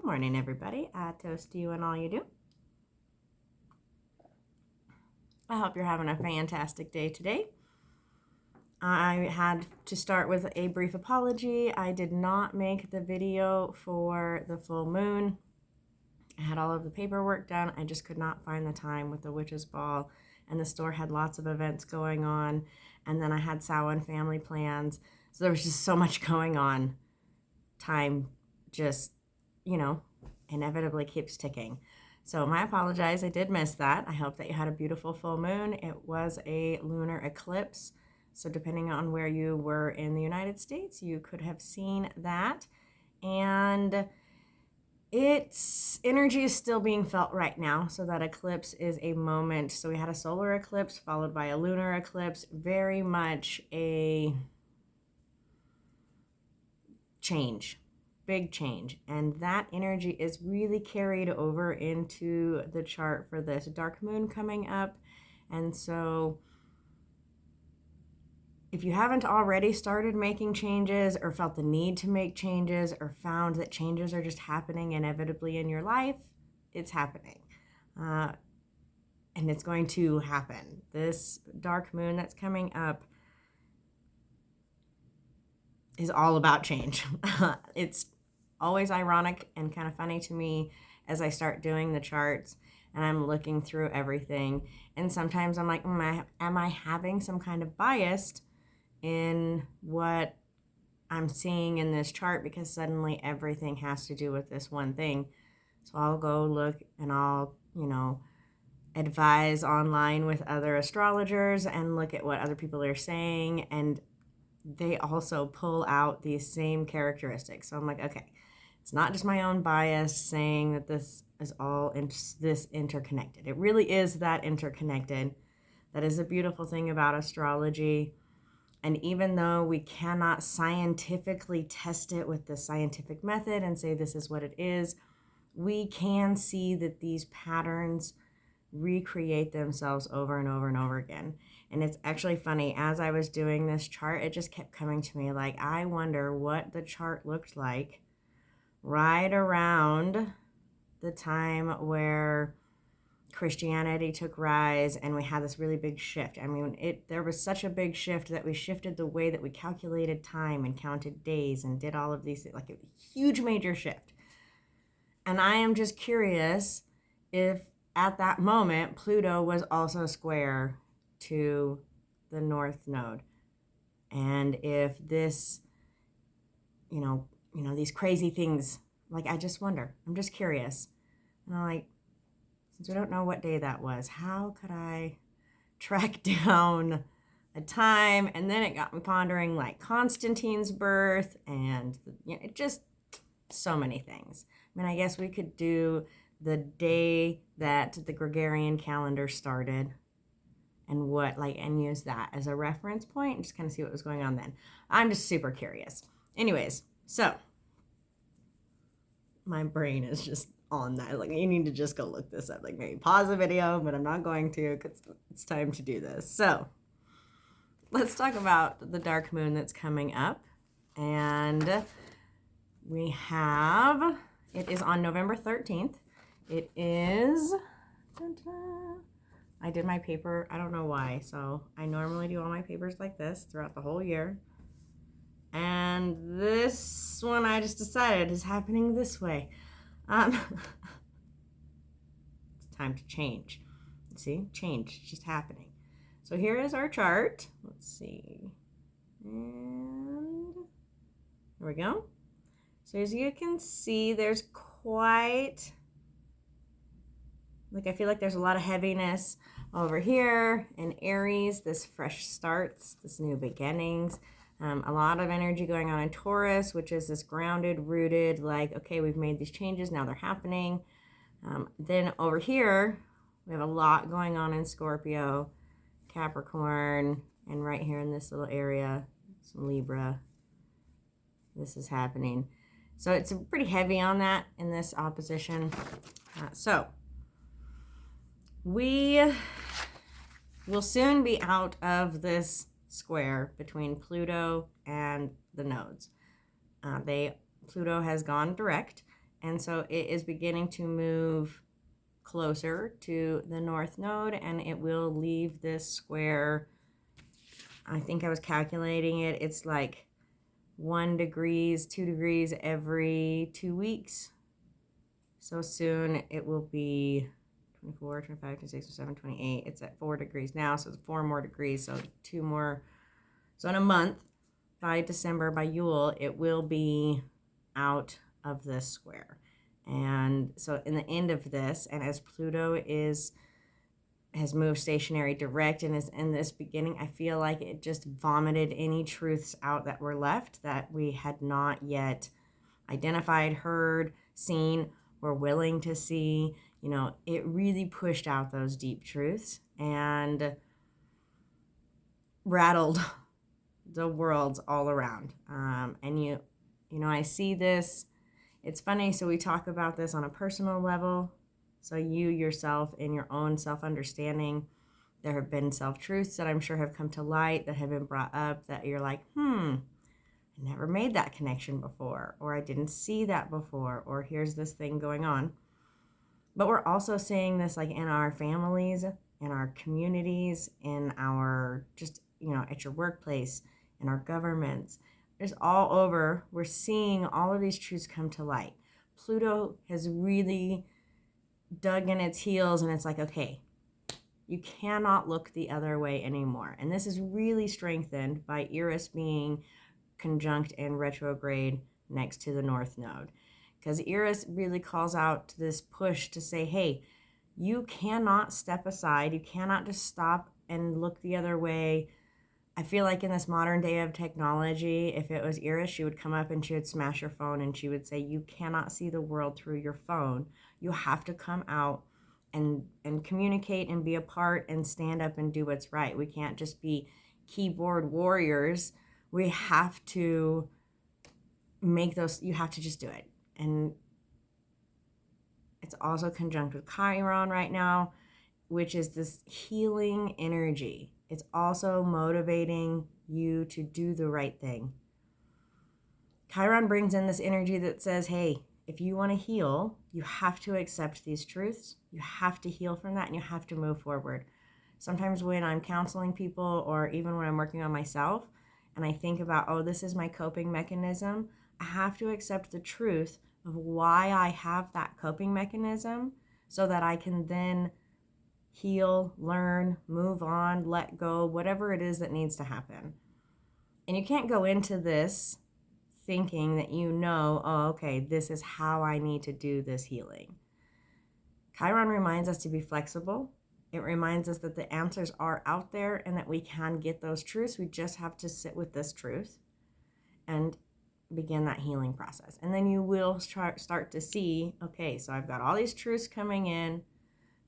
Good morning, everybody. I toast to you and all you do. I hope you're having a fantastic day today. I had to start with a brief apology. I did not make the video for the full moon. I had all of the paperwork done. I just could not find the time with the witch's ball, and the store had lots of events going on, and then I had Samhain family plans, so there was just so much going on. Time just, inevitably keeps ticking. So I apologize, I did miss that. I hope that you had a beautiful full moon. It was a lunar eclipse, so depending on where you were in the United States, you could have seen that. And its energy is still being felt right now. So that eclipse is a moment. So we had a solar eclipse followed by a lunar eclipse, very much a change, big change. And that energy is really carried over into the chart for this dark moon coming up. And so if you haven't already started making changes or felt the need to make changes or found that changes are just happening inevitably in your life, it's happening. And it's going to happen. This dark moon that's coming up is all about change. It's always ironic and kind of funny to me as I start doing the charts and I'm looking through everything. And sometimes I'm like, am I having some kind of bias in what I'm seeing in this chart, because suddenly everything has to do with this one thing. So I'll go look and I'll, advise online with other astrologers and look at what other people are saying, and they also pull out these same characteristics. So I'm like, okay, it's not just my own bias saying that this is all this interconnected. It really is that interconnected. That is a beautiful thing about astrology. And even though we cannot scientifically test it with the scientific method and say this is what it is, we can see that these patterns recreate themselves over and over and over again. And it's actually funny, as I was doing this chart, it just kept coming to me like, I wonder what the chart looked like right around the time where Christianity took rise and we had this really big shift. I mean, there was such a big shift that we shifted the way that we calculated time and counted days and did all of these things, like a huge major shift. And I am just curious if at that moment Pluto was also square to the North Node, and if this, these crazy things, like, I just wonder. I'm just curious. And I'm like, since we don't know what day that was, how could I track down a time? And then it got me pondering, like, Constantine's birth and, it just, so many things. I mean, I guess we could do the day that the Gregorian calendar started and use that as a reference point and just kind of see what was going on then. I'm just super curious. Anyways, so my brain is just on that. Like, you need to just go look this up. Like, maybe pause the video, but I'm not going to because it's time to do this. So let's talk about the dark moon that's coming up. And we have, it is on November 13th. It is, I did my paper, I don't know why. So I normally do all my papers like this throughout the whole year. And this one I just decided is happening this way. It's time to change. See, change, it's just happening. So here is our chart. Let's see. And here we go. So as you can see, there's quite, I feel like there's a lot of heaviness over here in Aries, this fresh starts, this new beginnings. A lot of energy going on in Taurus, which is this grounded, rooted, like, okay, we've made these changes, now they're happening. Then over here, we have a lot going on in Scorpio, Capricorn, and right here in this little area, some Libra. This is happening. So it's pretty heavy on that in this opposition. So we will soon be out of this square between Pluto and the nodes. Pluto has gone direct, And so it is beginning to move closer to the North Node, and it will leave this square. I think I was calculating it. It's like 1 degrees, 2 degrees every 2 weeks. So soon it will be 24, 25, 26, 27, 28. It's at 4 degrees now, so it's 4 more degrees. So 2 more. So in a month, by December, by Yule, it will be out of this square. And so in the end of this, and as Pluto has moved stationary direct and is in this beginning, I feel like it just vomited any truths out that were left that we had not yet identified, heard, seen, were willing to see. You know, it really pushed out those deep truths and rattled the worlds all around. And you know, I see this. It's funny. So we talk about this on a personal level. So you yourself, in your own self-understanding, there have been self-truths that I'm sure have come to light, that have been brought up, that you're like, I never made that connection before, or I didn't see that before, or here's this thing going on. But we're also seeing this like in our families, in our communities, in our just, you know, at your workplace, in our governments. Just all over, we're seeing all of these truths come to light. Pluto has really dug in its heels, and it's like, okay, you cannot look the other way anymore. And this is really strengthened by Eris being conjunct and retrograde next to the North Node. Because Eris really calls out this push to say, hey, you cannot step aside. You cannot just stop and look the other way. I feel like in this modern day of technology, if it was Eris, she would come up and she would smash your phone and she would say, you cannot see the world through your phone. You have to come out and communicate and be a part and stand up and do what's right. We can't just be keyboard warriors. We have to make those, you have to just do it. And it's also conjunct with Chiron right now, which is this healing energy. It's also motivating you to do the right thing. Chiron brings in this energy that says, hey, if you want to heal, you have to accept these truths. You have to heal from that, and you have to move forward. Sometimes when I'm counseling people, or even when I'm working on myself, and I think about, oh, this is my coping mechanism, I have to accept the truth of why I have that coping mechanism so that I can then heal, learn, move on, let go, whatever it is that needs to happen. And you can't go into this thinking that you know, oh, okay, this is how I need to do this healing. Chiron reminds us to be flexible. It reminds us that the answers are out there and that we can get those truths. We just have to sit with this truth and begin that healing process. And then you will start to see, okay, so I've got all these truths coming in,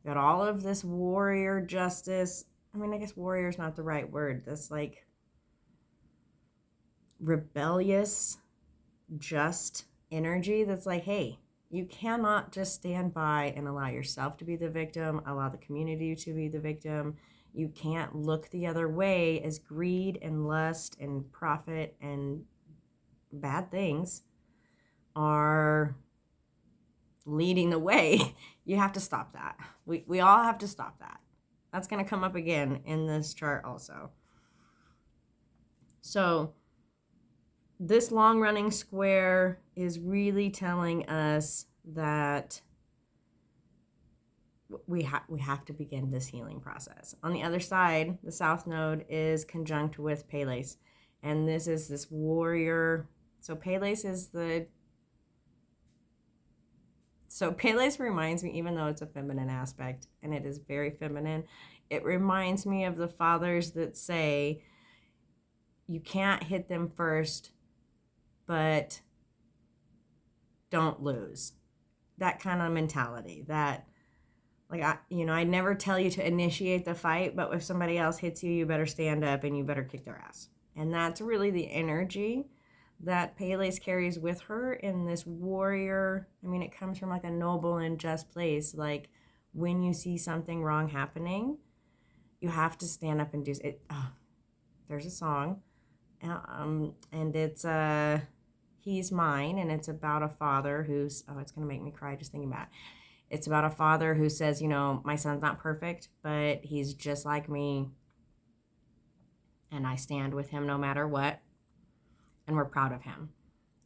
got all of this warrior justice. I mean, I guess warrior is not the right word. This like rebellious, just energy that's like, hey, you cannot just stand by and allow yourself to be the victim, allow the community to be the victim. You can't look the other way as greed and lust and profit and bad things are leading the way. You have to stop that. We all have to stop that. That's going to come up again in this chart also. So this long running square is really telling us that we have to begin this healing process. On the other side, the South Node is conjunct with Pallas, and this is this warrior. So Pallas reminds me, even though it's a feminine aspect, and it is very feminine, it reminds me of the fathers that say, you can't hit them first, but don't lose. That kind of mentality. That, like, I never tell you to initiate the fight, but if somebody else hits you, you better stand up and you better kick their ass. And that's really the energy that Pallas carries with her in this warrior. I mean, it comes from like a noble and just place. Like, when you see something wrong happening, you have to stand up and do it. Oh, there's a song, and it's He's mine, and it's about a father who's, oh, it's going to make me cry just thinking about it. It's about a father who says, you know, my son's not perfect, but he's just like me, and I stand with him no matter what, and we're proud of him.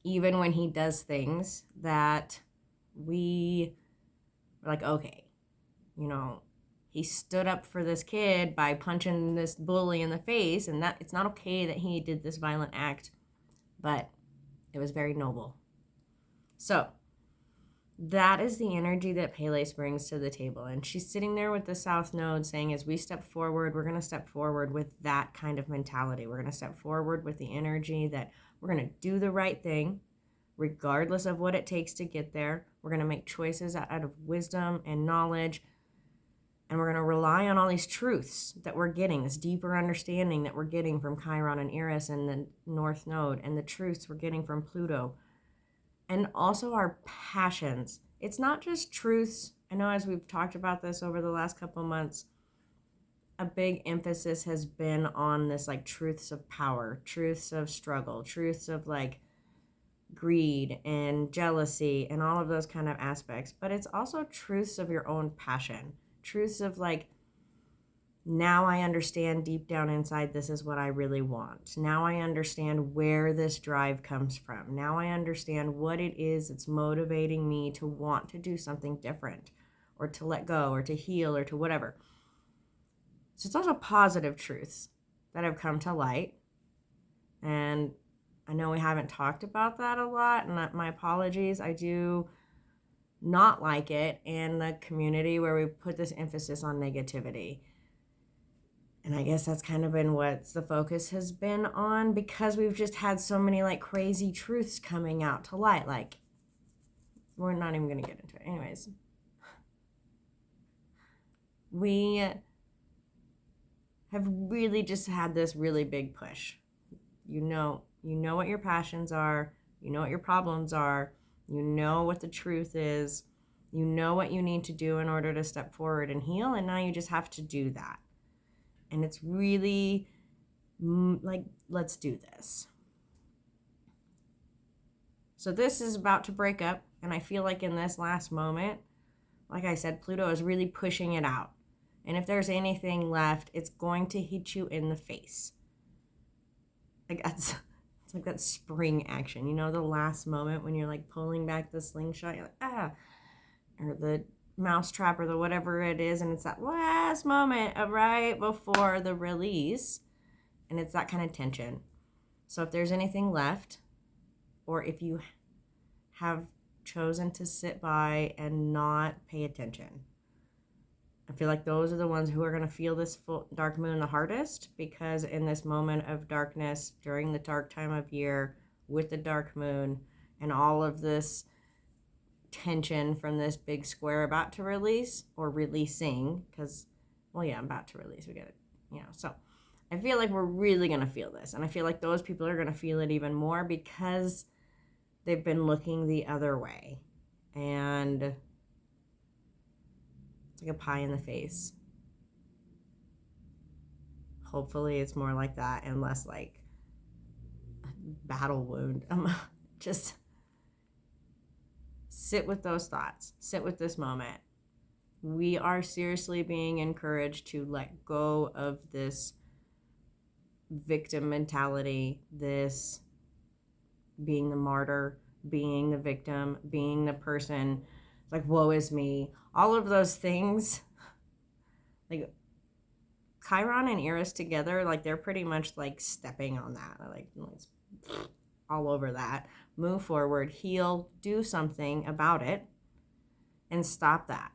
Even when he does things that we are like, okay, you know, he stood up for this kid by punching this bully in the face, and that it's not okay that he did this violent act, but it was very noble. So that is the energy that Pallas brings to the table. And she's sitting there with the South Node saying, as we step forward, we're going to step forward with that kind of mentality. We're going to step forward with the energy that we're going to do the right thing, regardless of what it takes to get there. We're going to make choices out of wisdom and knowledge. And we're going to rely on all these truths that we're getting, this deeper understanding that we're getting from Chiron and Eris and the North Node, and the truths we're getting from Pluto. And also our passions. It's not just truths. I know as we've talked about this over the last couple months, a big emphasis has been on this like truths of power, truths of struggle, truths of like greed and jealousy and all of those kind of aspects. But it's also truths of your own passion, truths of like, now I understand deep down inside this is what I really want. Now I understand where this drive comes from. Now I understand what it is that's motivating me to want to do something different or to let go or to heal or to whatever. So it's also positive truths that have come to light. And I know we haven't talked about that a lot, and my apologies. I do not like it in the community where we put this emphasis on negativity. And I guess that's kind of been what the focus has been on, because we've just had so many like crazy truths coming out to light. Like, we're not even going to get into it. Anyways, we have really just had this really big push. You know what your passions are. You know what your problems are. You know what the truth is. You know what you need to do in order to step forward and heal. And now you just have to do that. And it's really like, let's do this. So this is about to break up. And I feel like in this last moment, like I said, Pluto is really pushing it out. And if there's anything left, it's going to hit you in the face. Like it's like that spring action. You know, the last moment when you're like pulling back the slingshot, you're like, ah. Or the mousetrap or the whatever it is, and it's that last moment of right before the release, and it's that kind of tension. So if there's anything left, or if you have chosen to sit by and not pay attention, I feel like those are the ones who are going to feel this full dark moon the hardest, because in this moment of darkness during the dark time of year with the dark moon and all of this tension from this big square about to release, or releasing, because, well, yeah, I'm about to release, we get it, you know. So I feel like we're really going to feel this, and I feel like those people are going to feel it even more because they've been looking the other way, and it's like a pie in the face. Hopefully it's more like that and less like a battle wound. Just sit with those thoughts. Sit with this moment. We are seriously being encouraged to let go of this victim mentality, this being the martyr, being the victim, being the person, like, woe is me. All of those things, like Chiron and Eris together, like they're pretty much like stepping on that, like all over that. Move forward, heal, do something about it, and stop that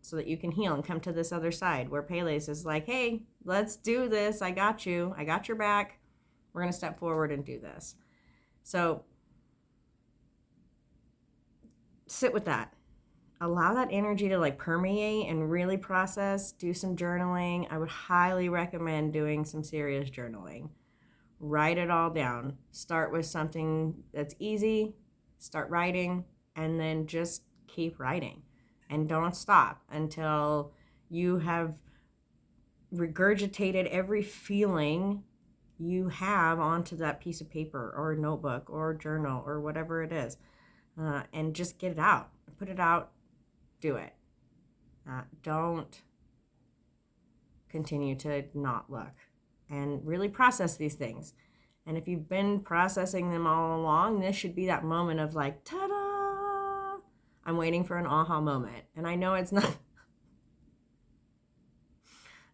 so that you can heal and come to this other side where Pallas is like, hey, let's do this. I got you. I got your back. We're going to step forward and do this. So sit with that. Allow that energy to like permeate and really process. Do some journaling. I would highly recommend doing some serious journaling. Write it all down. Start with something that's easy. Start writing, and then just keep writing. And don't stop until you have regurgitated every feeling you have onto that piece of paper or notebook or journal or whatever it is, and just get it out. Put it out. Do it. Don't continue to not look, and really process these things. And if you've been processing them all along, this should be that moment of like, ta-da! I'm waiting for an aha moment. And I know it's not.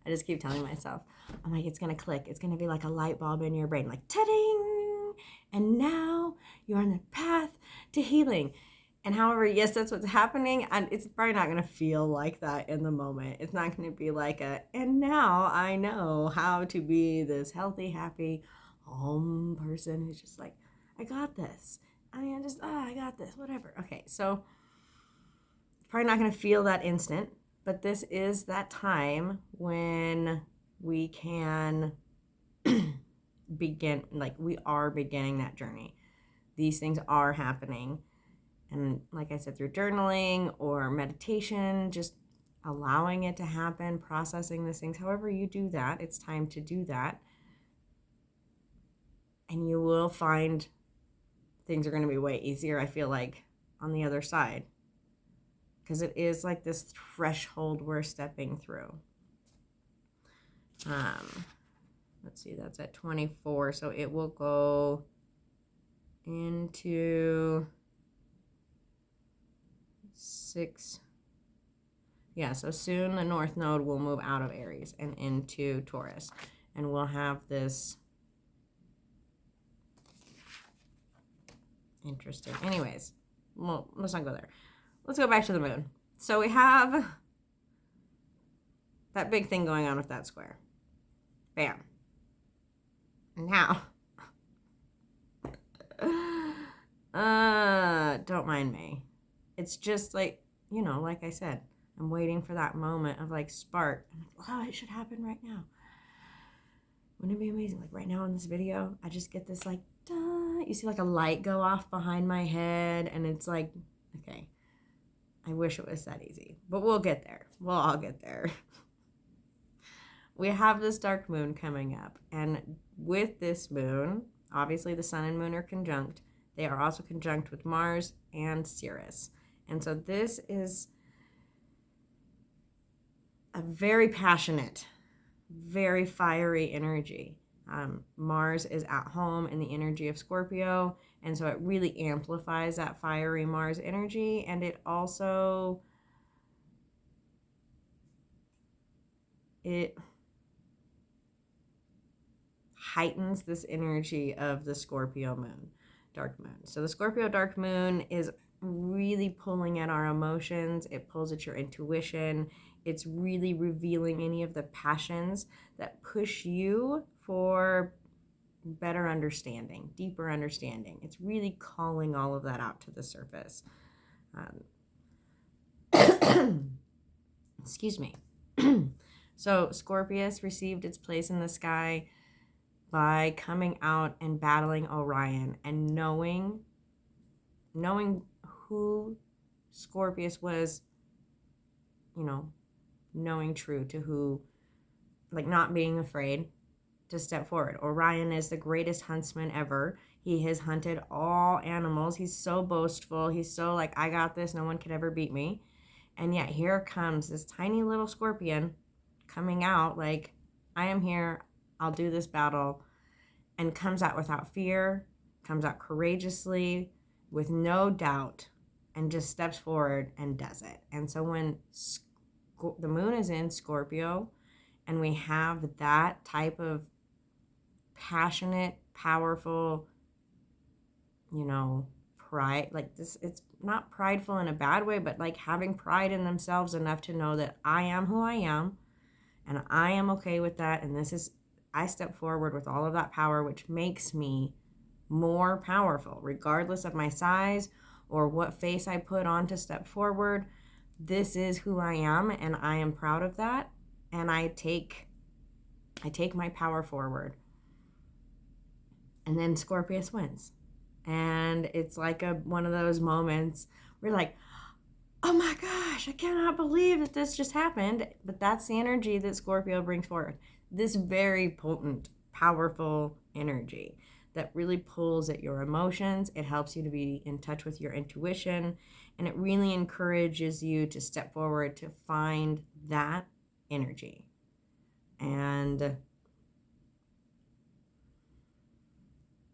I just keep telling myself, I'm like, it's going to click. It's going to be like a light bulb in your brain, like, ta-ding! And now you're on the path to healing. And however, yes, that's what's happening. And it's probably not going to feel like that in the moment. It's not going to be like and now I know how to be this healthy, happy, person who's just like, I got this. I mean, I got this, whatever. Okay, so probably not going to feel that instant, but this is that time when we can begin, like we are beginning that journey. These things are happening. And like I said, through journaling or meditation, just allowing it to happen, processing these things, however you do that, it's time to do that. And you will find things are going to be way easier, I feel like, on the other side. Because it is like this threshold we're stepping through. Let's see, that's at 24. So it will go into 6. Yeah, so soon the North Node will move out of Aries and into Taurus. And we'll have this. Interesting. Anyways, well, let's not go there. Let's go back to the moon. So we have that big thing going on with that square. Bam. Now, don't mind me. It's just like, like I said, I'm waiting for that moment of like spark. I'm like, oh, it should happen right now. Wouldn't it be amazing? Like right now in this video, I just get this like, duh. You see like a light go off behind my head, and it's like, okay, I wish it was that easy, but we'll get there. We'll all get there. We have this dark moon coming up, and with this moon, obviously the sun and moon are conjunct. They are also conjunct with Mars and Sirius. And so this is a very passionate, very fiery energy. Mars is at home in the energy of Scorpio, and so it really amplifies that fiery Mars energy, and it also heightens this energy of the Scorpio moon, dark moon. So the Scorpio dark moon is really pulling at our emotions. It pulls at your intuition. It's really revealing any of the passions that push you for better understanding, deeper understanding. It's really calling all of that out to the surface. Excuse me. So Scorpius received its place in the sky by coming out and battling Orion and knowing who Scorpius was, knowing true to who, like not being afraid to step forward. Orion is the greatest huntsman ever. He has hunted all animals. He's so boastful. He's so like, I got this. No one could ever beat me. And yet here comes this tiny little scorpion coming out like, I am here. I'll do this battle. And comes out without fear, comes out courageously, with no doubt, and just steps forward and does it. And so when the moon is in Scorpio, and we have that type of passionate, powerful, pride, like this, it's not prideful in a bad way, but like having pride in themselves enough to know that I am who I am, and I am okay with that, and I step forward with all of that power, which makes me more powerful, regardless of my size or what face I put on to step forward. This is who I am, and I am proud of that, and I take my power forward. And then Scorpius wins. And it's like one of those moments where like, oh my gosh, I cannot believe that this just happened. But that's the energy that Scorpio brings forward. This very potent, powerful energy that really pulls at your emotions. It helps you to be in touch with your intuition, and it really encourages you to step forward to find that energy. And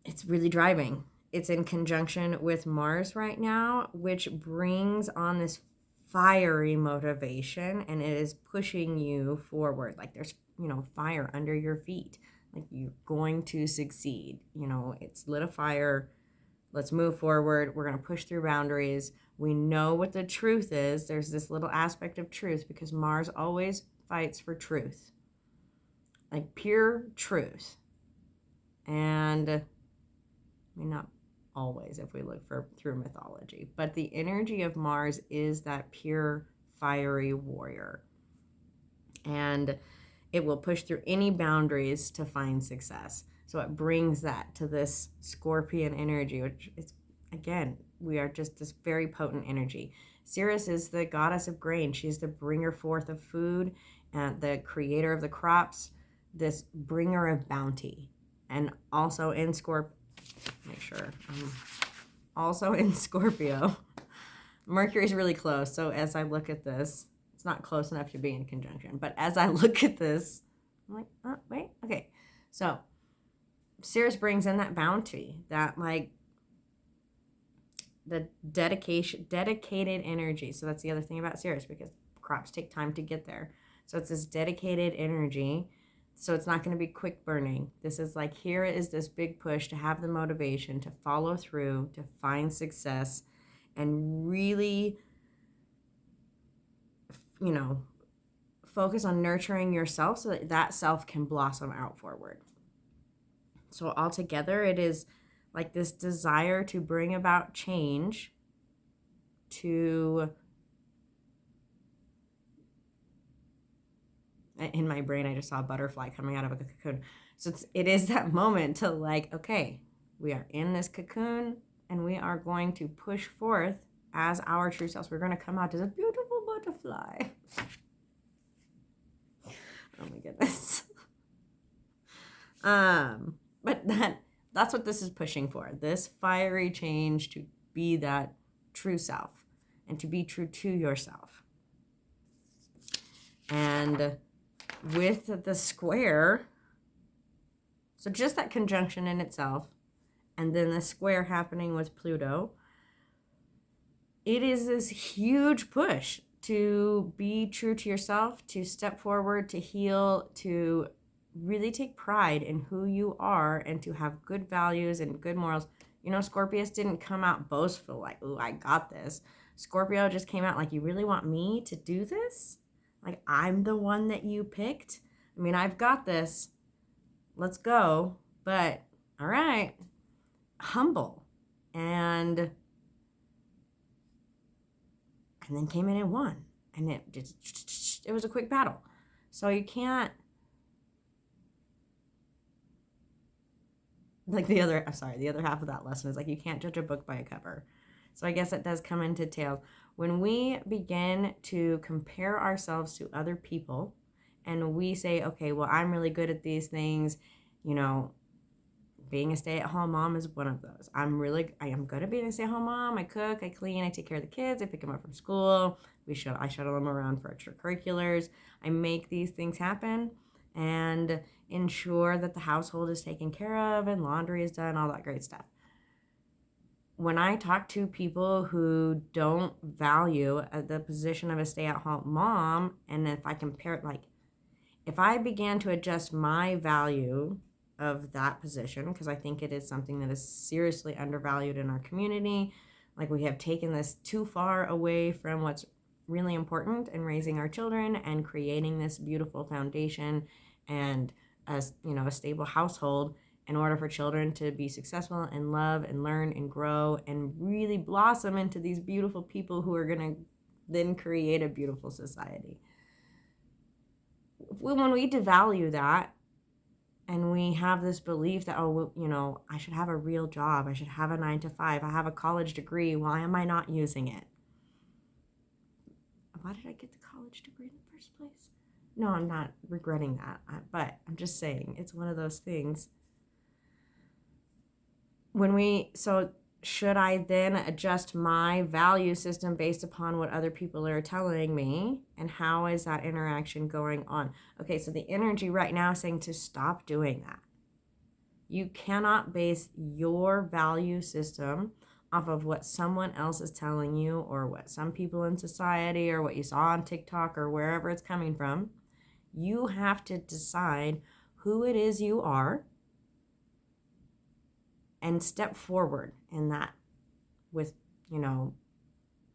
it's really driving. It's in conjunction with Mars right now, which brings on this fiery motivation, and it is pushing you forward. Like there's, fire under your feet. Like you're going to succeed. It's lit a fire. Let's move forward. We're going to push through boundaries. We know what the truth is. There's this little aspect of truth because Mars always fights for truth, like pure truth. And not always if we look through mythology, but the energy of Mars is that pure fiery warrior, and it will push through any boundaries to find success. So it brings that to this Scorpion energy, which is, again, we are just this very potent energy. Ceres is the goddess of grain. She's the bringer forth of food and the creator of the crops, this bringer of bounty. And also in also in Scorpio, Mercury's really close. So as I look at this, it's not close enough to be in conjunction, but as I look at this, I'm like, oh, wait, okay. So Ceres brings in that bounty, that like the dedicated energy. So that's the other thing about Ceres, because crops take time to get there. So it's this dedicated energy. So it's not going to be quick burning. This is like, here is this big push to have the motivation to follow through, to find success, and really, focus on nurturing yourself so that that self can blossom out forward. So altogether, it is like this desire to bring about change, to, in my brain, I just saw a butterfly coming out of a cocoon. So it is that moment to like, okay, we are in this cocoon and we are going to push forth as our true selves. We're going to come out as a beautiful butterfly. Oh my goodness. But that's what this is pushing for. This fiery change to be that true self and to be true to yourself. And with the square, so just that conjunction in itself, and then the square happening with Pluto, it is this huge push to be true to yourself, to step forward, to heal, to really take pride in who you are, and to have good values and good morals. Scorpius didn't come out boastful, like, ooh, I got this. Scorpio just came out like, you really want me to do this? Like, I'm the one that you picked? I mean, I've got this. Let's go. But, all right. Humble. And then came in and won. And it was a quick battle. So you can't, like the other half of that lesson is like, you can't judge a book by a cover. So I guess it does come into tails. When we begin to compare ourselves to other people and we say, okay, well, I'm really good at these things, being a stay-at-home mom is one of those. I am good at being a stay-at-home mom. I cook, I clean, I take care of the kids, I pick them up from school, I shuttle them around for extracurriculars. I make these things happen and ensure that the household is taken care of and laundry is done, all that great stuff. When I talk to people who don't value the position of a stay-at-home mom, and if I compare it, like, if I began to adjust my value of that position, because I think it is something that is seriously undervalued in our community, like we have taken this too far away from what's really important in raising our children and creating this beautiful foundation and a stable household in order for children to be successful and love and learn and grow and really blossom into these beautiful people who are going to then create a beautiful society. When we devalue that and we have this belief that, I should have a real job, I should have a 9 to 5, I have a college degree, why am I not using it? Why did I get the college degree in the first place? No, I'm not regretting that, but I'm just saying it's one of those things. So should I then adjust my value system based upon what other people are telling me? And how is that interaction going on? Okay, so the energy right now is saying to stop doing that. You cannot base your value system off of what someone else is telling you, or what some people in society, or what you saw on TikTok, or wherever it's coming from. You have to decide who it is you are and step forward in that with,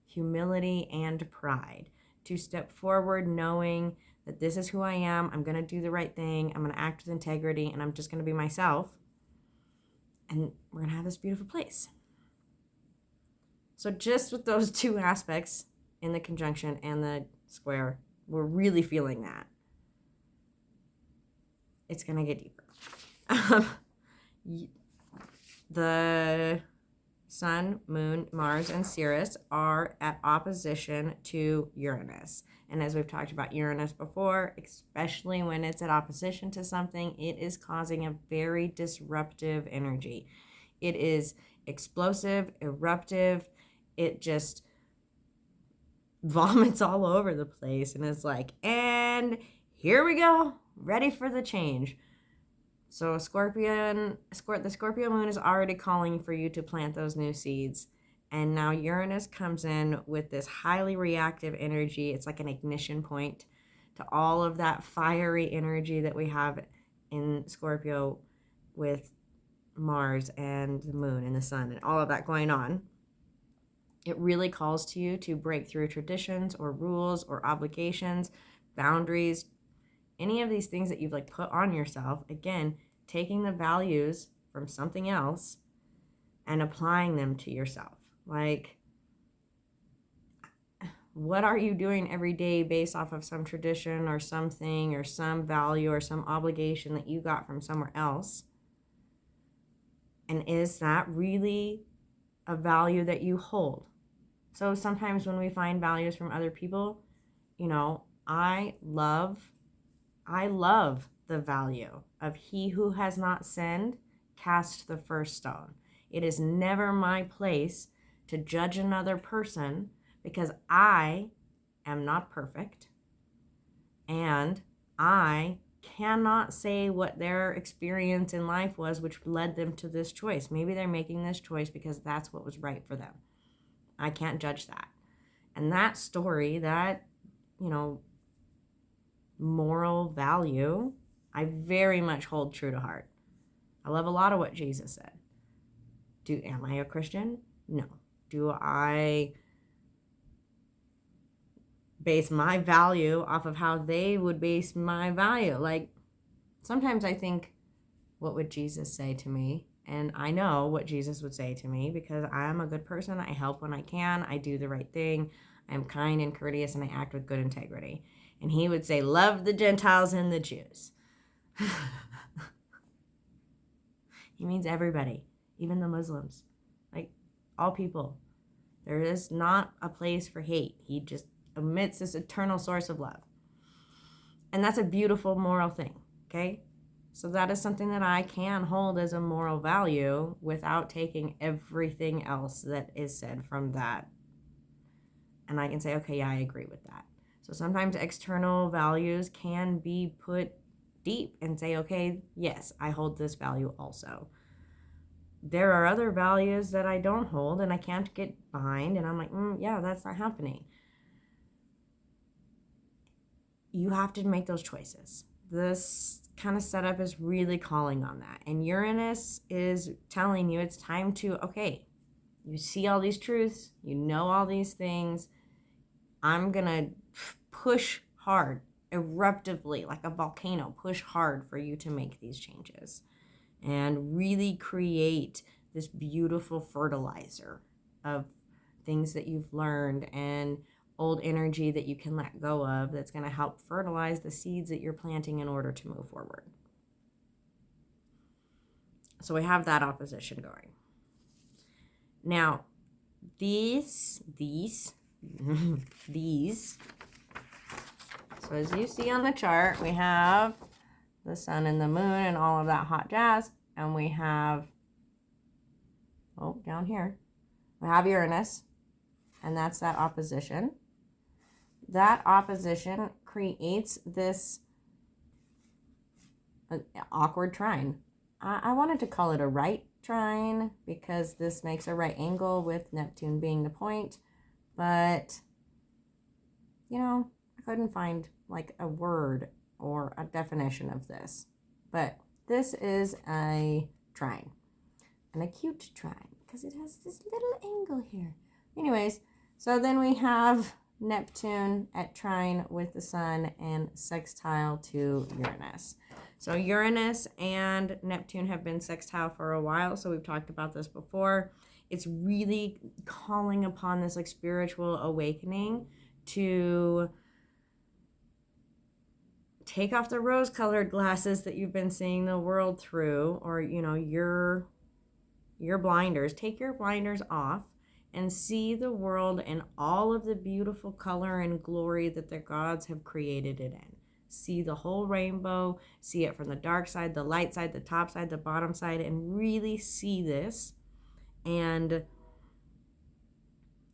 humility and pride. To step forward knowing that this is who I am, I'm going to do the right thing, I'm going to act with integrity, and I'm just going to be myself. And we're going to have this beautiful place. So just with those two aspects in the conjunction and the square, we're really feeling that. It's going to get deeper. The Sun, Moon, Mars, and Sirius are at opposition to Uranus. And as we've talked about Uranus before, especially when it's at opposition to something, it is causing a very disruptive energy. It is explosive, eruptive. It just vomits all over the place and is like, and here we go, ready for the change. So the Scorpio Moon is already calling for you to plant those new seeds. And now Uranus comes in with this highly reactive energy. It's like an ignition point to all of that fiery energy that we have in Scorpio with Mars and the Moon and the Sun and all of that going on. It really calls to you to break through traditions or rules or obligations, boundaries, any of these things that you've put on yourself. Again, taking the values from something else and applying them to yourself. What are you doing every day based off of some tradition or something or some value or some obligation that you got from somewhere else? And is that really a value that you hold? So sometimes when we find values from other people, I love the value of he who has not sinned, cast the first stone. It is never my place to judge another person because I am not perfect and I cannot say what their experience in life was which led them to this choice. Maybe they're making this choice because that's what was right for them. I can't judge that. And that story, that, moral value, I very much hold true to heart. I love a lot of what Jesus said. Am I a Christian? No. Do I base my value off of how they would base my value? Sometimes I think, what would Jesus say to me? And I know what Jesus would say to me because I am a good person. I help when I can. I do the right thing. I'm kind and courteous and I act with good integrity. And he would say, love the Gentiles and the Jews. He means everybody, even the Muslims, all people. There is not a place for hate. He just emits this eternal source of love. And that's a beautiful moral thing, okay? So that is something that I can hold as a moral value without taking everything else that is said from that. And I can say, okay, yeah, I agree with that. So sometimes external values can be put deep and say, okay, yes, I hold this value also. There are other values that I don't hold and I can't get behind. And I'm like, yeah, that's not happening. You have to make those choices. This kind of setup is really calling on that. And Uranus is telling you it's time to, okay, you see all these truths, you know all these things. I'm going to push hard, eruptively, like a volcano, push hard for you to make these changes and really create this beautiful fertilizer of things that you've learned and old energy that you can let go of that's going to help fertilize the seeds that you're planting in order to move forward. So we have that opposition going. Now, these, so as you see on the chart, we have the sun and the moon and all of that hot jazz, and we have oh, down here, we have Uranus, and that's that opposition. That opposition creates this awkward trine. I wanted to call it a right trine because this makes a right angle with Neptune being the point, but, you know, I couldn't find like a word or a definition of this. But this is a trine, and a cute trine because it has this little angle here. Anyways, so then we have Neptune at trine with the Sun and sextile to Uranus. So Uranus and Neptune have been sextile for a while, so we've talked about this before. It's really calling upon this like spiritual awakening to take off the rose-colored glasses that you've been seeing the world through, or, you know, your blinders. Take your blinders off and see the world in all of the beautiful color and glory that the gods have created it in. See the whole rainbow, see it from the dark side, the light side, the top side, the bottom side, and really see this and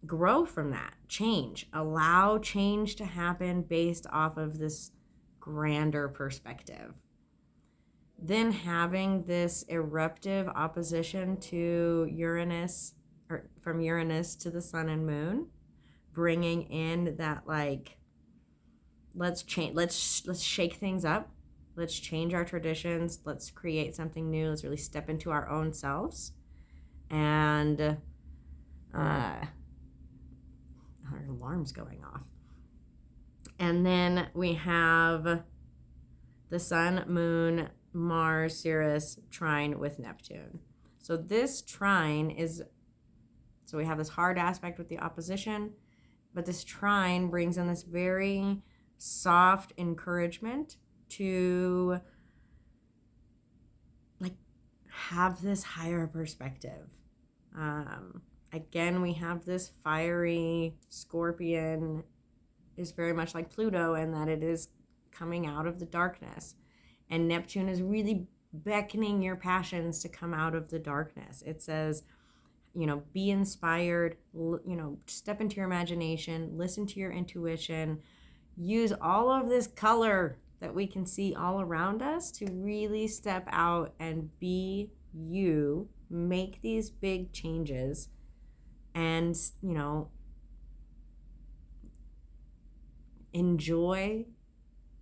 grow from that. Change. Allow change to happen based off of this grander perspective. Then having this eruptive opposition to Uranus, or from Uranus to the Sun and Moon, bringing in that like, let's change, let's shake things up, let's change our traditions, let's create something new, let's really step into our own selves. And our alarm's going off. And then we have the Sun, Moon, Mars, Sirius trine with Neptune. So this trine is, so we have this hard aspect with the opposition, but this trine brings in this very soft encouragement to like have this higher perspective. Again, we have this fiery Scorpion is very much like Pluto in that it is coming out of the darkness. And Neptune is really beckoning your passions to come out of the darkness. It says, you know, be inspired, you know, step into your imagination, listen to your intuition, use all of this color that we can see all around us to really step out and be you, make these big changes, and, you know, enjoy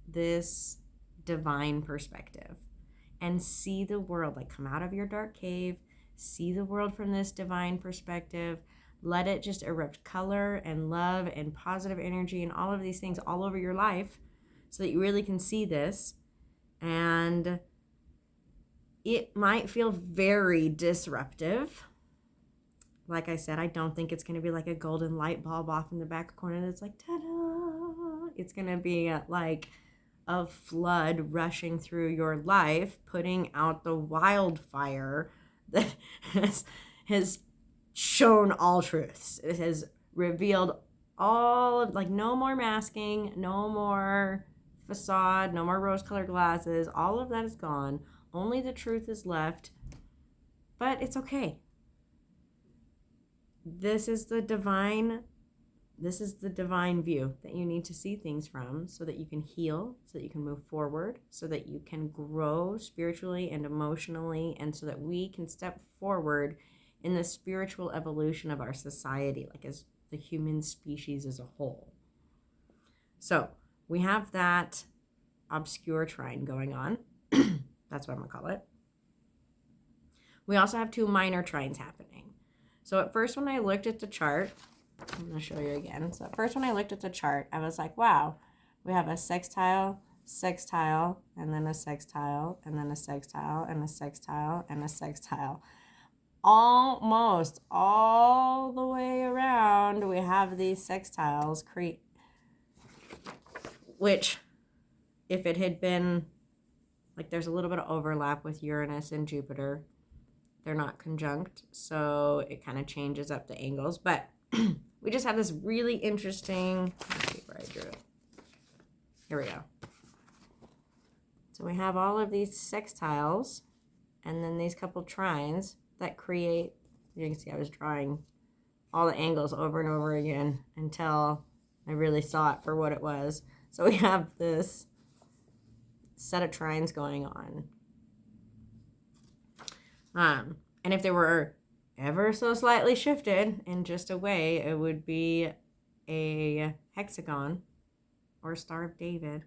this divine perspective and see the world, like come out of your dark cave, see the world from this divine perspective, let it just erupt color and love and positive energy and all of these things all over your life so that you really can see this. And it might feel very disruptive. Like I said, I don't think it's going to be like a golden light bulb off in the back corner that's like, ta-da! It's going to be like a flood rushing through your life, putting out the wildfire that has shown all truths. It has revealed all of, like, no more masking, no more facade, no more rose-colored glasses. All of that is gone. Only the truth is left. But it's okay. This is the divine view that you need to see things from so that you can heal, so that you can move forward, so that you can grow spiritually and emotionally, and so that we can step forward in the spiritual evolution of our society, like as the human species as a whole. So we have that obscure trine going on. That's what I'm going to call it. We also have two minor trines happening. So at first when I looked at the chart, I'm going to show you again. So at first when I looked at the chart, I was like, wow, we have a sextile, sextile, and then a sextile, and then a sextile, and a sextile, and a sextile. Almost all the way around, we have these sextiles create, which if it had been, like there's a little bit of overlap with Uranus and Jupiter. They're not conjunct, so it kind of changes up the angles. But we just have this really interesting, let's see where I drew it. Here we go. So we have all of these sextiles and then these couple trines that create You can see I was drawing all the angles over and over again until I really saw it for what it was. So we have this set of trines going on. And if they were ever so slightly shifted in just a way, it would be a hexagon or a Star of David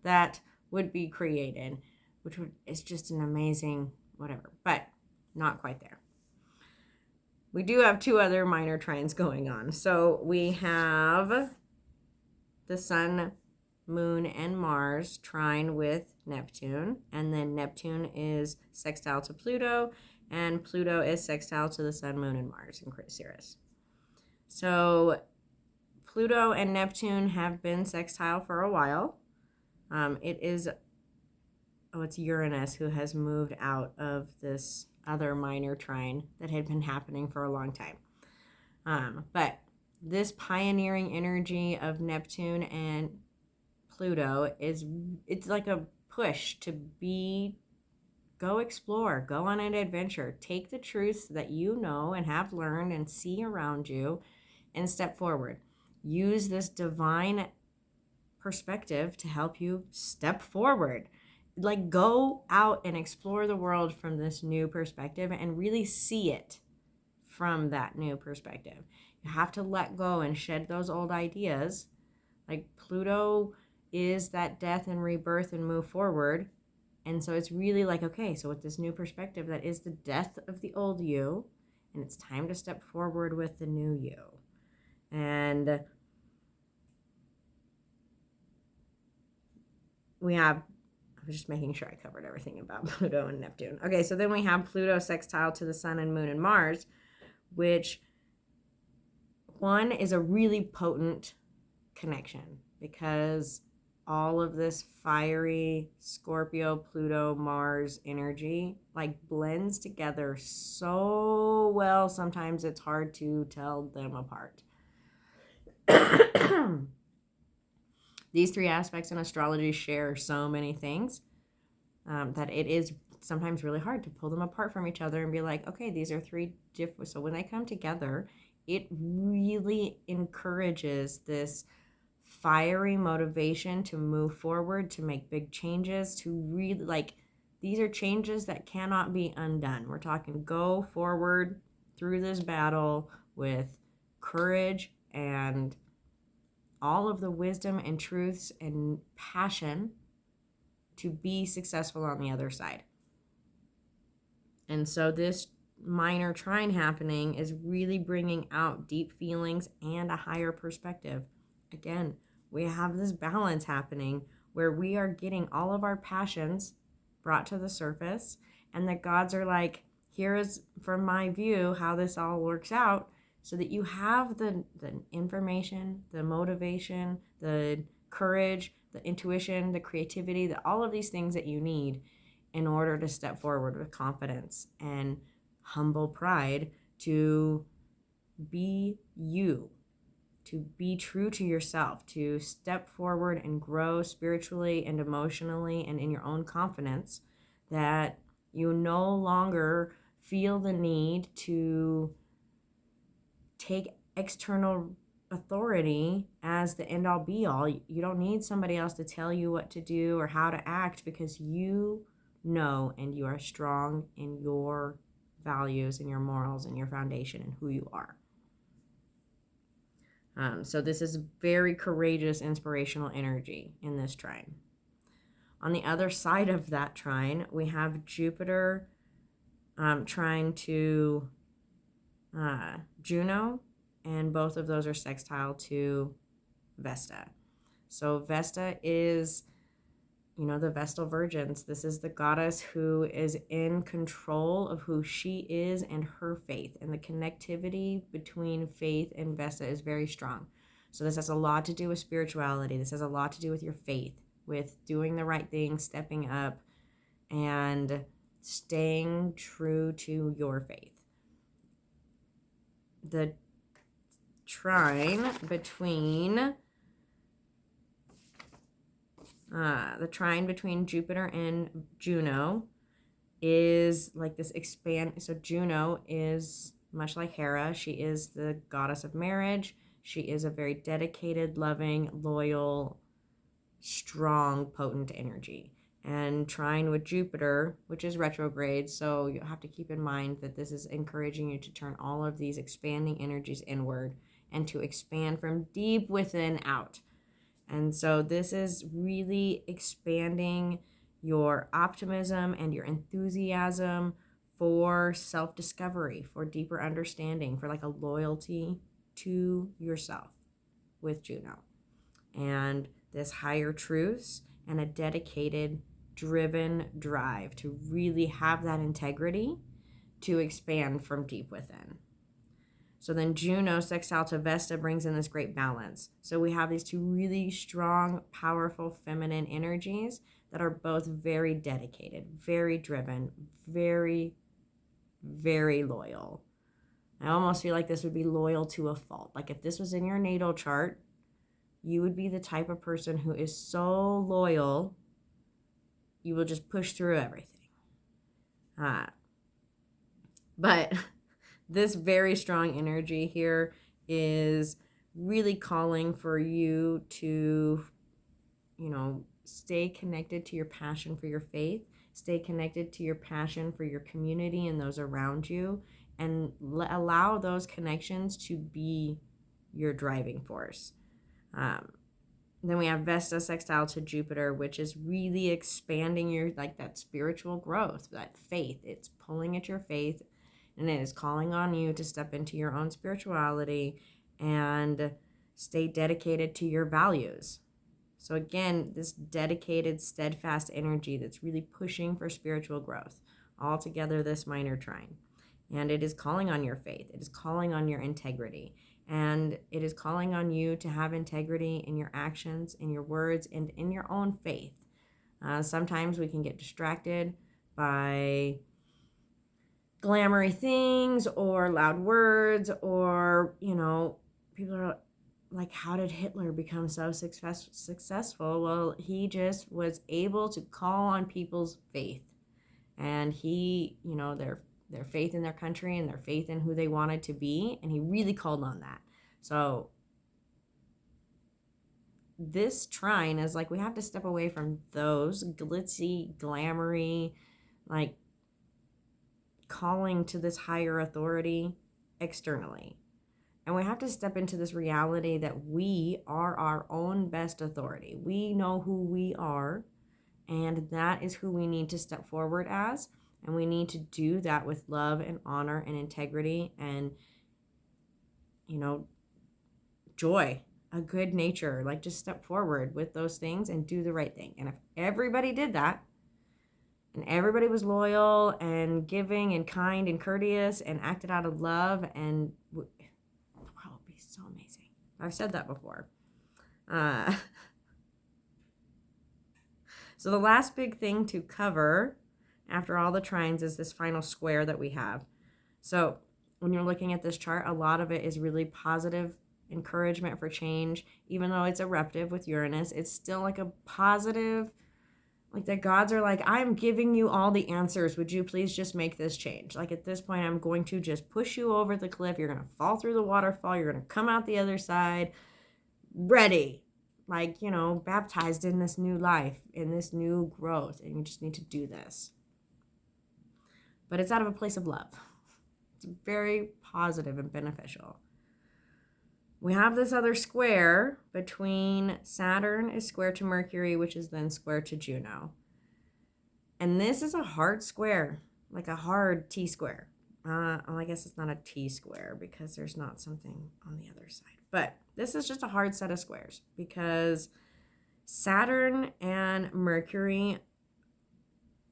that would be created, which is just an amazing whatever, but not quite there. We do have two other minor trines going on. So we have the Sun, Moon, and Mars trine with Neptune, and then Neptune is sextile to Pluto, and Pluto is sextile to the Sun, Moon, and Mars in Sirius. So Pluto and Neptune have been sextile for a while. It's Uranus who has moved out of this other minor trine that had been happening for a long time. But this pioneering energy of Neptune and Pluto it's like a push to go explore, go on an adventure, take the truths that you know and have learned and see around you and step forward. Use this divine perspective to help you step forward. Like, go out and explore the world from this new perspective and really see it from that new perspective. You have to let go and shed those old ideas. Like, Pluto is that death and rebirth and move forward. And so it's really like, okay, so with this new perspective, that is the death of the old you, and it's time to step forward with the new you. And I was just making sure I covered everything about Pluto and Neptune. Okay, so then we have Pluto sextile to the Sun and Moon and Mars, which one is a really potent connection because all of this fiery Scorpio, Pluto, Mars energy like blends together so well, sometimes it's hard to tell them apart. These three aspects in astrology share so many things that it is sometimes really hard to pull them apart from each other and be like, okay, these are three different. So when they come together, it really encourages this fiery motivation to move forward, to make big changes, to really like, these are changes that cannot be undone. We're talking go forward through this battle with courage and all of the wisdom and truths and passion to be successful on the other side. And so this minor trine happening is really bringing out deep feelings and a higher perspective. Again, we have this balance happening where we are getting all of our passions brought to the surface, and the gods are like, here is, from my view, how this all works out, so that you have the information, the motivation, the courage, the intuition, the creativity, all of these things that you need in order to step forward with confidence and humble pride to be you, to be true to yourself, to step forward and grow spiritually and emotionally and in your own confidence, that you no longer feel the need to take external authority as the end all be all. You don't need somebody else to tell you what to do or how to act, because you know and you are strong in your values and your morals and your foundation and who you are. So this is very courageous, inspirational energy in this trine. On the other side of that trine, we have Jupiter trine to Juno, and both of those are sextile to Vesta. So Vesta is, the Vestal Virgins. This is the goddess who is in control of who she is and her faith. And the connectivity between faith and Vesta is very strong. So this has a lot to do with spirituality. This has a lot to do with your faith, with doing the right thing, stepping up, and staying true to your faith. The trine between Jupiter and Juno is like this So Juno is much like Hera, she is the goddess of marriage. She is a very dedicated, loving, loyal, strong, potent energy. And trine with Jupiter, which is retrograde, so you have to keep in mind that this is encouraging you to turn all of these expanding energies inward and to expand from deep within out. And so this is really expanding your optimism and your enthusiasm for self-discovery, for deeper understanding, for like a loyalty to yourself with Juno. And this higher truths and a dedicated, driven drive to really have that integrity to expand from deep within. So then Juno sextile to Vesta brings in this great balance. So we have these two really strong, powerful feminine energies that are both very dedicated, very driven, very, very loyal. I almost feel like this would be loyal to a fault. Like if this was in your natal chart, you would be the type of person who is so loyal, you will just push through everything. But this very strong energy here is really calling for you to, stay connected to your passion for your faith, stay connected to your passion for your community and those around you, and allow those connections to be your driving force. Then we have Vesta sextile to Jupiter, which is really expanding your, like, that spiritual growth, that faith. It's pulling at your faith, and it is calling on you to step into your own spirituality and stay dedicated to your values. So again, this dedicated, steadfast energy that's really pushing for spiritual growth. All together, this minor trine. And it is calling on your faith. It is calling on your integrity. And it is calling on you to have integrity in your actions, in your words, and in your own faith. Sometimes we can get distracted by glamoury things or loud words, or, people are like, how did Hitler become so successful? Well, he just was able to call on people's faith. And he, their faith in their country and their faith in who they wanted to be, and he really called on that. So this trine is like, we have to step away from those glitzy, glamoury, like, calling to this higher authority externally. And we have to step into this reality that we are our own best authority. We know who we are, and that is who we need to step forward as. And we need to do that with love and honor and integrity and, joy, a good nature. Like, just step forward with those things and do the right thing. And if everybody did that, and everybody was loyal and giving and kind and courteous and acted out of love, and the world would be so amazing. I've said that before. So the last big thing to cover after all the trines is this final square that we have. So when you're looking at this chart, a lot of it is really positive encouragement for change. Even though it's eruptive with Uranus, it's still like a positive, like the gods are like, I'm giving you all the answers. Would you please just make this change? Like, at this point, I'm going to just push you over the cliff. You're going to fall through the waterfall. You're going to come out the other side ready. Like, baptized in this new life, in this new growth. And you just need to do this. But it's out of a place of love. It's very positive and beneficial. We have this other square between Saturn is square to Mercury, which is then square to Juno. And this is a hard square, like a hard T-square. I guess it's not a T-square because there's not something on the other side. But this is just a hard set of squares because Saturn and Mercury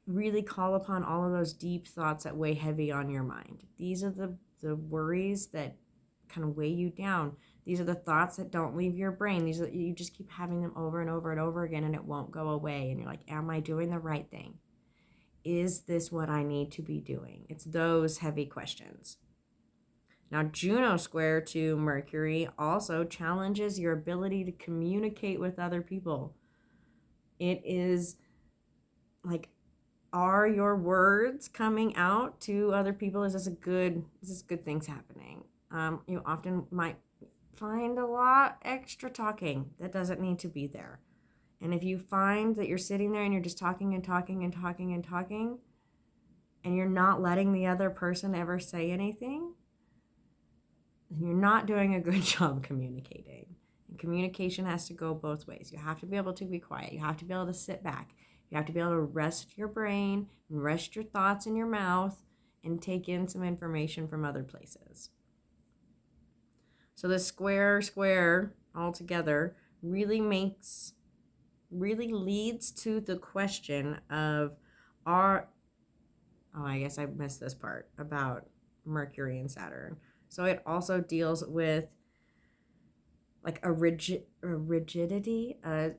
really call upon all of those deep thoughts that weigh heavy on your mind. These are the worries that kind of weigh you down. These are the thoughts that don't leave your brain. These are, you just keep having them over and over and over again, and it won't go away. And you're like, am I doing the right thing? Is this what I need to be doing? It's those heavy questions. Now, Juno square to Mercury also challenges your ability to communicate with other people. It is like are your words coming out to other people? Is this good things happening? You often might find a lot extra talking that doesn't need to be there. And if you find that you're sitting there and you're just talking and talking and talking and talking, and you're not letting the other person ever say anything, then you're not doing a good job communicating. And communication has to go both ways. You have to be able to be quiet. You have to be able to sit back. You have to be able to rest your brain and rest your thoughts in your mouth and take in some information from other places. So the square altogether really leads to the question of I guess I missed this part about Mercury and Saturn. So it also deals with like a rigidity, a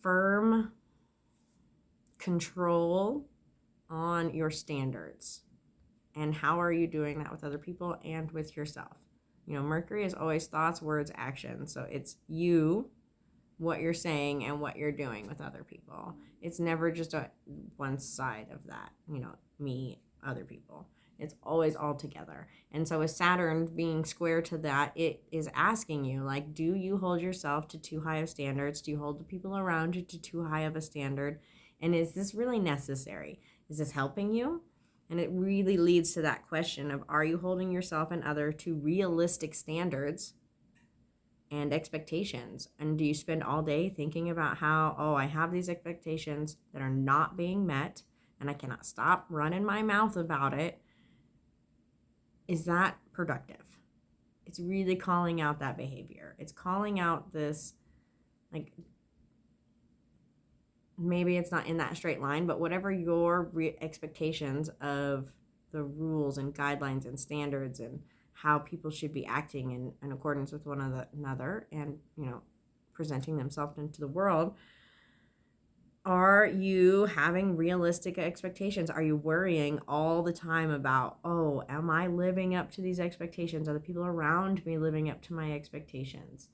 firm control on your standards. And how are you doing that with other people and with yourself? You know, Mercury is always thoughts, words, action. So it's you, what you're saying, and what you're doing with other people. It's never just one side of that, you know, me, other people. It's always all together. And so with Saturn being square to that, it is asking you, like, do you hold yourself to too high of standards? Do you hold the people around you to too high of a standard? And is this really necessary? Is this helping you? And it really leads to that question of, are you holding yourself and others to realistic standards and expectations? And do you spend all day thinking about how, I have these expectations that are not being met and I cannot stop running my mouth about it? Is that productive? It's really calling out that behavior. It's calling out this, like, maybe it's not in that straight line, but whatever your expectations of the rules and guidelines and standards and how people should be acting in accordance with one another and, you know, presenting themselves into the world, are you having realistic expectations? Are you worrying all the time about, am I living up to these expectations? Are the people around me living up to my expectations?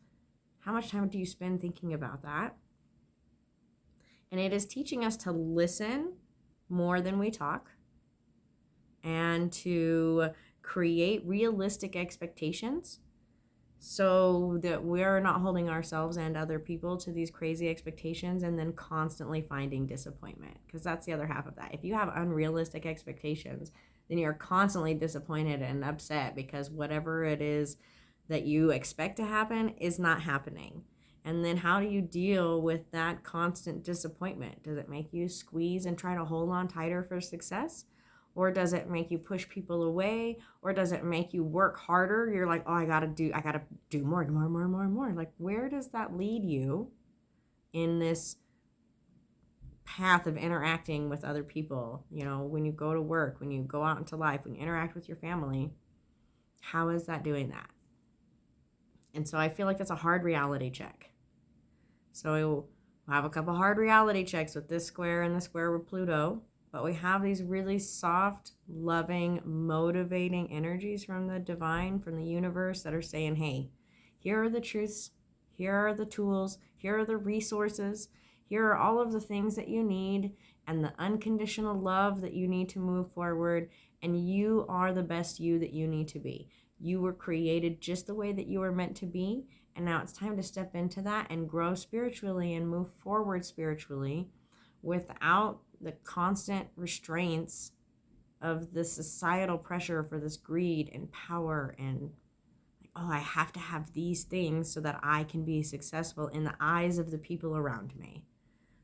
How much time do you spend thinking about that? And it is teaching us to listen more than we talk and to create realistic expectations so that we're not holding ourselves and other people to these crazy expectations and then constantly finding disappointment. Because that's the other half of that. If you have unrealistic expectations, then you're constantly disappointed and upset because whatever it is that you expect to happen is not happening. And then how do you deal with that constant disappointment? Does it make you squeeze and try to hold on tighter for success? Or does it make you push people away? Or does it make you work harder? You're like, I gotta do more. Like, where does that lead you in this path of interacting with other people? You know, when you go to work, when you go out into life, when you interact with your family, how is that doing that? And so I feel like that's a hard reality check. So we'll have a couple hard reality checks with this square and the square with Pluto. But we have these really soft, loving, motivating energies from the divine, from the universe that are saying, hey, here are the truths, here are the tools, here are the resources, here are all of the things that you need and the unconditional love that you need to move forward. And you are the best you that you need to be. You were created just the way that you were meant to be. And now it's time to step into that and grow spiritually and move forward spiritually without the constant restraints of the societal pressure for this greed and power and, I have to have these things so that I can be successful in the eyes of the people around me.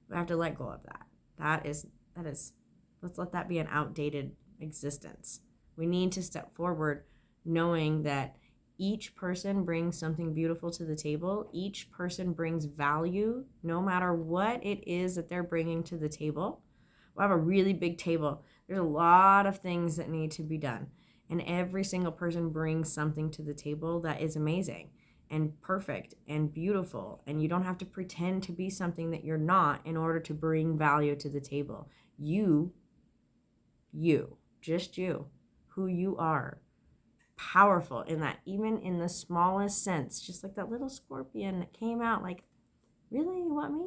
We have to let go of that. That is, let's let that be an outdated existence. We need to step forward knowing that each person brings something beautiful to the table. Each person brings value, no matter what it is that they're bringing to the table. We'll have a really big table. There's a lot of things that need to be done. And every single person brings something to the table that is amazing and perfect and beautiful. And you don't have to pretend to be something that you're not in order to bring value to the table. You, just you, who you are. Powerful in that, even in the smallest sense, just like that little scorpion that came out like, really, you want me?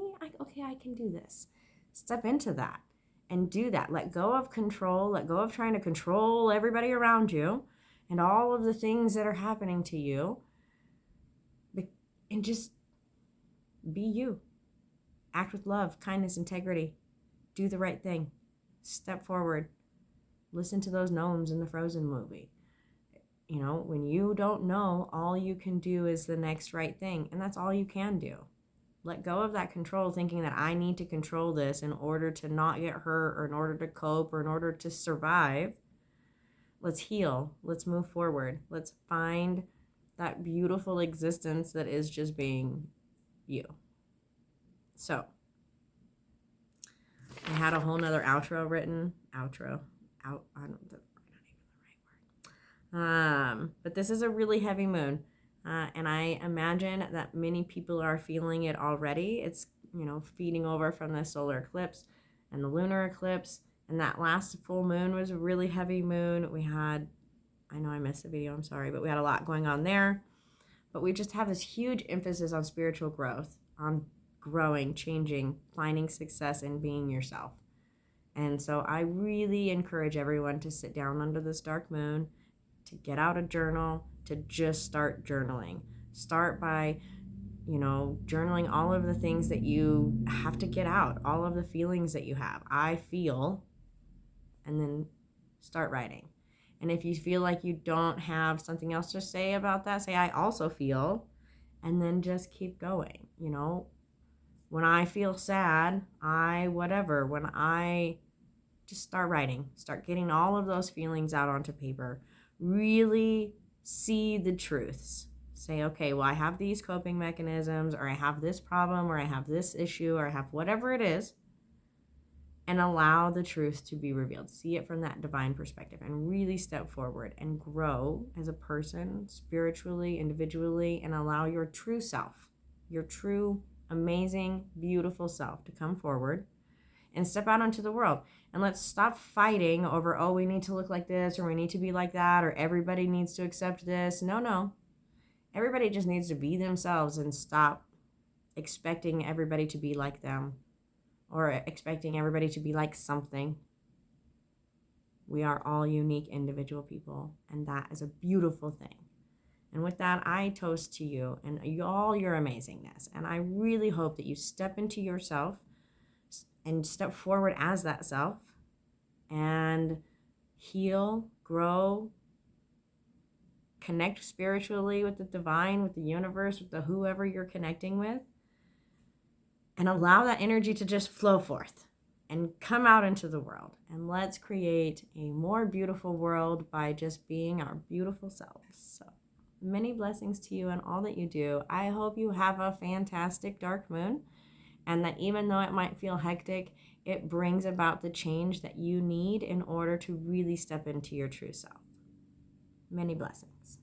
I can do this. Step into that and do that. Let go of control. Let go of trying to control everybody around you and all of the things that are happening to you. And just be you. Act with love, kindness, integrity. Do the right thing. Step forward. Listen to those gnomes in the Frozen movie. You know, when you don't know, all you can do is the next right thing. And that's all you can do. Let go of that control, thinking that I need to control this in order to not get hurt or in order to cope or in order to survive. Let's heal. Let's move forward. Let's find that beautiful existence that is just being you. So, I had a whole nother outro written. I don't know, not even the right word. But this is a really heavy moon. And I imagine that many people are feeling it already. It's, feeding over from the solar eclipse and the lunar eclipse. And that last full moon was a really heavy moon. We had, I know I missed the video, I'm sorry, but we had a lot going on there. But we just have this huge emphasis on spiritual growth, on growing, changing, finding success in being yourself. And so I really encourage everyone to sit down under this dark moon, to get out a journal, to just start journaling. Start by, journaling all of the things that you have to get out, all of the feelings that you have. I feel, and then start writing. And if you feel like you don't have something else to say about that, say, I also feel, and then just keep going. When I feel sad, when I just start writing, start getting all of those feelings out onto paper, really see the truths. Say, okay, well, I have these coping mechanisms, or I have this problem, or I have this issue, or I have whatever it is, and allow the truth to be revealed. See it from that divine perspective and really step forward and grow as a person, spiritually, individually, and allow your true self, your true, amazing, beautiful self to come forward and step out into the world. And let's stop fighting over, we need to look like this, or we need to be like that, or everybody needs to accept this. No. Everybody just needs to be themselves and stop expecting everybody to be like them, or expecting everybody to be like something. We are all unique individual people, and that is a beautiful thing. And with that, I toast to you and all your amazingness. And I really hope that you step into yourself and step forward as that self and heal, grow, connect spiritually with the divine, with the universe, with the whoever you're connecting with, and allow that energy to just flow forth and come out into the world. And let's create a more beautiful world by just being our beautiful selves. So many blessings to you and all that you do. I hope you have a fantastic dark moon, and that even though it might feel hectic, it brings about the change that you need in order to really step into your true self. Many blessings.